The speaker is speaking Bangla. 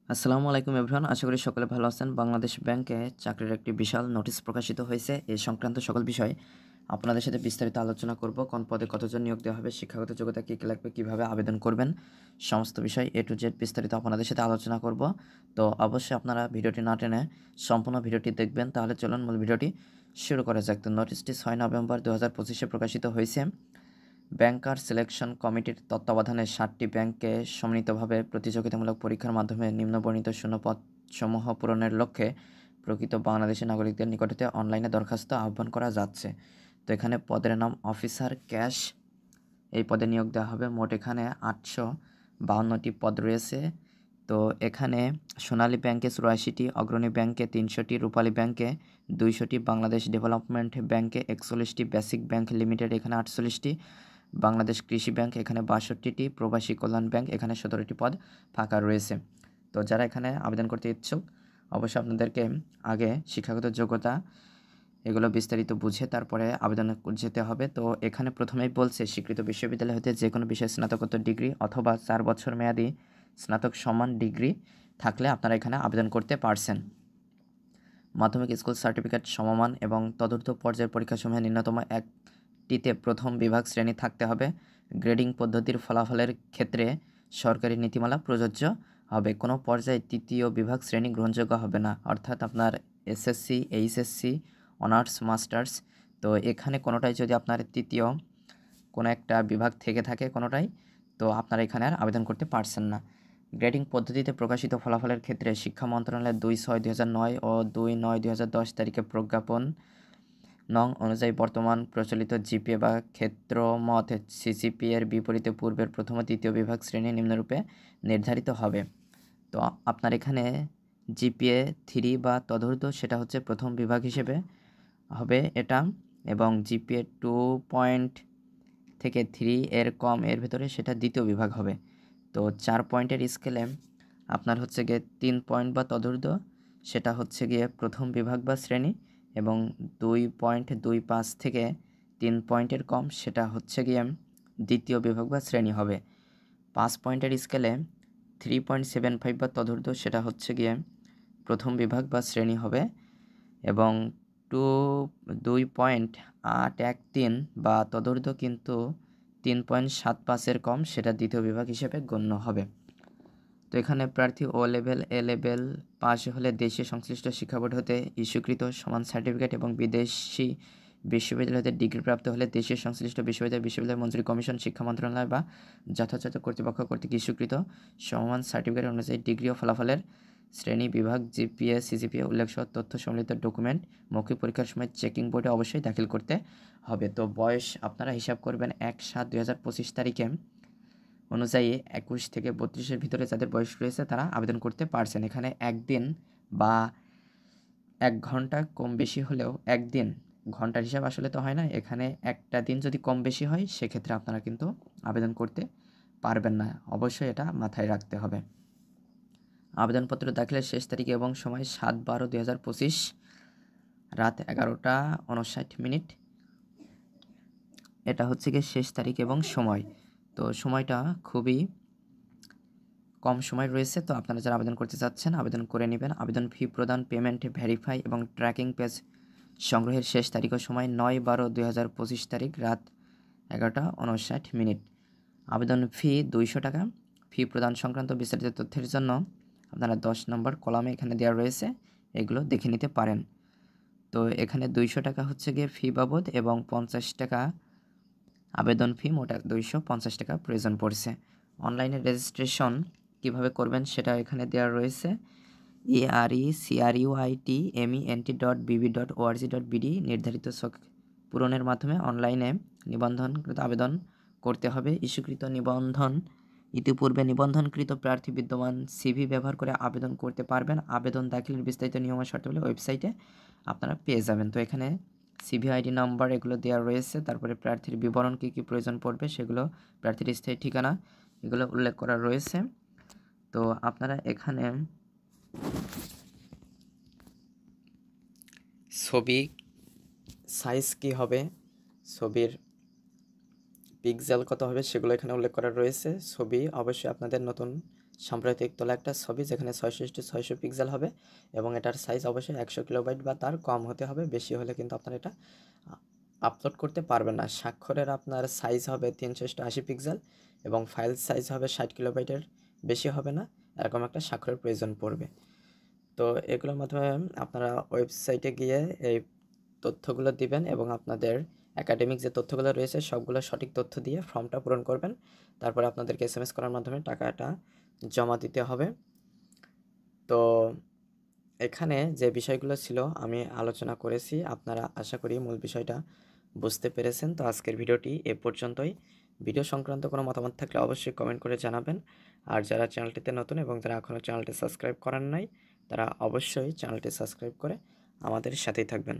আসসালামু আলাইকুম এভরিওয়ান, আশা করি সকলে ভালো আছেন। বাংলাদেশ ব্যাংকে চাকরির একটি বিশাল নোটিশ প্রকাশিত হয়েছে। এই সংক্রান্ত সকল বিষয় আপনাদের সাথে বিস্তারিত আলোচনা করব। কোন পদে কতজন নিয়োগ দেওয়া হবে, শিক্ষাগত যোগ্যতা কী কী লাগবে, কীভাবে আবেদন করবেন, সমস্ত বিষয় A to Z বিস্তারিত আপনাদের সাথে আলোচনা করব। তো অবশ্যই আপনারা ভিডিওটি না টেনে সম্পূর্ণ ভিডিওটি দেখবেন। তাহলে চলুন মূল ভিডিওটি শুরু করা যাক। তো নোটিশটি 6 নভেম্বর 2025 প্রকাশিত হয়েছে। ব্যাংকার সিলেকশন কমিটির তত্ত্বাবধানে 7টি ব্যাংকে সম্মিলিতভাবে প্রতিযোগিতামূলক পরীক্ষার মাধ্যমে নিম্নবর্ণিত শূন্যপদসমূহ পূরণের লক্ষ্যে প্রকৃত বাংলাদেশি নাগরিকদের নিকট হতে অনলাইনে দরখাস্ত আহ্বান করা যাচ্ছে। তো এখানে পদের নাম অফিসার ক্যাশ, এই পদে নিয়োগ দেওয়া হবে। মোট এখানে 852টি পদ রয়েছে। তো এখানে সোনালী ব্যাংকে 84টি, অগ্রণী ব্যাংকে 300টি, রূপালী ব্যাংকে 200টি, বাংলাদেশ ডেভেলপমেন্ট ব্যাংকে 41টি, বেসিক ব্যাংক লিমিটেড এখানে 48টি, বাংলাদেশ কৃষি ব্যাংক এখানে 62টি, প্রবাসী কল্যাণ ব্যাংক এখানে 17টি পদ ফাঁকা রয়েছে। তো যারা এখানে আবেদন করতে ইচ্ছুক, অবশ্যই আপনাদেরকে আগে শিক্ষাগত যোগ্যতা এগুলো বিস্তারিত বুঝে তারপরে আবেদন যেতে হবে। তো এখানে প্রথমেই বলছে স্বীকৃত বিশ্ববিদ্যালয় হতে যে কোনো বিষয়ে স্নাতকোত্তর ডিগ্রি অথবা 4 বছর মেয়াদি স্নাতক সমান ডিগ্রি থাকলে আপনারা এখানে আবেদন করতে পারছেন। মাধ্যমিক স্কুল সার্টিফিকেট সমমান এবং তদূর্ধ্ব পর্যায়ের পরীক্ষাসমূহে ন্যূনতম একটিতে প্রথম বিভাগ শ্রেণী থাকতে হবে। গ্রেডিং পদ্ধতির ফলাফলের ক্ষেত্রে সরকারি নীতিমালা প্রযোজ্য হবে। কোনো পর্যায়ে তৃতীয় বিভাগ শ্রেণী গ্রহণযোগ্য হবে না, অর্থাৎ আপনার এসএসসি, এইচএসসি, অনার্স, মাস্টার্স, তো এখানে কোনোটাই যদি আপনার তৃতীয় কোনো একটা বিভাগ থেকে থাকে কোনোটাই, তো আপনারা এখানে আর আবেদন করতে পারছেন না। গ্রেডিং পদ্ধতিতে প্রকাশিত ফলাফলের ক্ষেত্রে শিক্ষা মন্ত্রণালয়ের 2/6/2009 ও 2/9/2010 তারিখে প্রজ্ঞাপন নং অনুযায়ী বর্তমান প্রচলিত জিপিএ বা ক্ষেত্রমত সিজিপিএ এর বিপরীতে পূর্বের প্রথম ও তৃতীয় বিভাগ শ্রেণী নিম্নরূপে নির্ধারিত হবে। তো আপনার এখানে জিপিএ 3 বা তদূর্ধ্ব সেটা হচ্ছে প্রথম বিভাগ হিসেবে হবে এটা, এবং জিপিএ 2 থেকে 3 এর কম এর ভেতরে সেটা দ্বিতীয় বিভাগ হবে। তো 4 পয়েন্টের স্কেলে আপনার হচ্ছে গিয়ে 3 পয়েন্ট বা তদূর্ধ্ব সেটা হচ্ছে গিয়ে প্রথম বিভাগ বা শ্রেণী, এবং 2.25 থেকে 3 পয়েন্টের কম সেটা হচ্ছে গিয়ে দ্বিতীয় বিভাগ বা শ্রেণী হবে। 5 পয়েন্টের স্কেলে 3.75 বা তদূর্ধ্ব সেটা হচ্ছে গিয়ে প্রথম বিভাগ বা শ্রেণী হবে, এবং 2.813 বা তদূর্ধ্ব কিন্তু 3.75-এর কম সেটা দ্বিতীয় বিভাগ হিসেবে গণ্য হবে। তো এখানে প্রার্থী ও লেভেল, এ লেভেল পাস হলে দেশীয় সংশ্লিষ্ট শিক্ষা বোর্ড হতে ইস্যুকৃত সমান সার্টিফিকেট, এবং বিদেশি বিশ্ববিদ্যালয় হতে ডিগ্রিপ্রাপ্ত হলে দেশীয় সংশ্লিষ্ট বিশ্ববিদ্যালয় মঞ্জুরি কমিশন, শিক্ষা মন্ত্রণালয় বা যথাযথ কর্তৃপক্ষ কর্তৃক ইস্যুকৃত সমান সার্টিফিকেট অনুযায়ী ডিগ্রি ও ফলাফলের শ্রেণী, বিভাগ, জিপিএ, সিজিপিএ উল্লেখসহ তথ্য সম্বলিত ডকুমেন্ট মৌখিক পরীক্ষার সময় চেকিং বোর্ডে অবশ্যই দাখিল করতে হবে। তো বয়স আপনারা হিসাব করবেন 1/7/2025 তারিখে অনুযায়ী 21 থেকে 32-এর ভিতরে যাদের বয়স রয়েছে তারা আবেদন করতে পারছেন। এখানে একদিন বা 1 ঘন্টা কম বেশি হলেও, একদিন ঘন্টার হিসাব আসলে তো হয় না, এখানে একটা দিন যদি কম বেশি হয় সেক্ষেত্রে আপনারা কিন্তু আবেদন করতে পারবেন না, অবশ্যই এটা মাথায় রাখতে হবে। আবেদনপত্র দাখিলের শেষ তারিখ এবং সময় 7/12/2025 রাত 11:59। এটা হচ্ছে গিয়ে শেষ তারিখ এবং সময়। তো সময়টা খুবই কম সময় রয়েছে। তো আপনারা যারা আবেদন করতে চাচ্ছেন আবেদন করে নেবেন। আবেদন ফি প্রদান, পেমেন্ট ভেরিফাই এবং ট্র্যাকিং পেজ সংগ্রহের শেষ তারিখ ও সময় 9/12/2025 তারিখ রাত 11:59। আবেদন ফি 200 টাকা। ফি প্রদান সংক্রান্ত বিস্তারিত তথ্যের জন্য আপনারা 10 নম্বর কলামে এখানে দেওয়া রয়েছে, এগুলো দেখে নিতে পারেন। তো এখানে 200 টাকা হচ্ছে গিয়ে ফি বাবদ, এবং 50 টাকা আবেদন ফি, মোট 250 টাকা প্রয়োজন পড়ছে। অনলাইনে রেজিস্ট্রেশন কিভাবে করবেন সেটা এখানে দেওয়া রয়েছে। arecruitment.bb.org.bd নির্ধারিত পূরণের মাধ্যমে অনলাইনে নিবন্ধনকৃত আবেদন করতে হবে। ইস্যুকৃত নিবন্ধন ইতিপূর্বে নিবন্ধনকৃত প্রার্থী বিদ্যমান সিভি ব্যবহার করে আবেদন করতে পারবেন। আবেদন দাখিলের বিস্তারিত নিয়ম ও শর্তাবলী ওয়েবসাইটে আপনারা পেয়ে যাবেন। তো এখানে সিভি আইডি নাম্বার এগুলো দেওয়া রয়েছে, তারপরে প্রার্থীর বিবরণ কী কী প্রয়োজন পড়বে সেগুলো, প্রার্থীর স্থায়ী ঠিকানা এগুলো উল্লেখ করা রয়েছে। তো আপনারা এখানে ছবি সাইজ কী হবে, ছবির পিক্সেল কত হবে সেগুলো এখানে উল্লেখ করা রয়েছে। ছবি অবশ্যই আপনাদের নতুন সাম্প্রতিক তোলা একটা ছবি যেখানে 600x600 পিক্সেল হবে এবং এটার সাইজ অবশ্যই 100 কিলোবাইট বা তার কম হতে হবে, বেশি হলে কিন্তু আপনারা এটা আপলোড করতে পারবেন না। স্বাক্ষরের আপনার সাইজ হবে 380 পিক্সেল এবং ফাইল সাইজ হবে 60 কিলোবাইটের বেশি হবে না, এরকম একটা স্বাক্ষরের প্রয়োজন পড়বে। তো এগুলোর মাধ্যমে আপনারা ওয়েবসাইটে গিয়ে এই তথ্যগুলো দিবেন এবং আপনাদের একাডেমিক যে তথ্যগুলো রয়েছে সবগুলো সঠিক তথ্য দিয়ে ফর্মটা পূরণ করবেন। তারপরে আপনাদেরকে SMS করার মাধ্যমে টাকাটা জমা দিতে হবে। তো এখানে যে বিষয়গুলো ছিল আমি আলোচনা করেছি, আপনারা আশা করি মূল বিষয়টা বুঝতে পেরেছেন। তো আজকের ভিডিওটি এ পর্যন্তই। ভিডিও সংক্রান্ত কোনো মতামত থাকলে অবশ্যই কমেন্ট করে জানাবেন। আর যারা চ্যানেলটিতে নতুন এবং যারা এখনও চ্যানেলটি সাবস্ক্রাইব করেন নাই, তারা অবশ্যই চ্যানেলটি সাবস্ক্রাইব করে আমাদের সাথেই থাকবেন।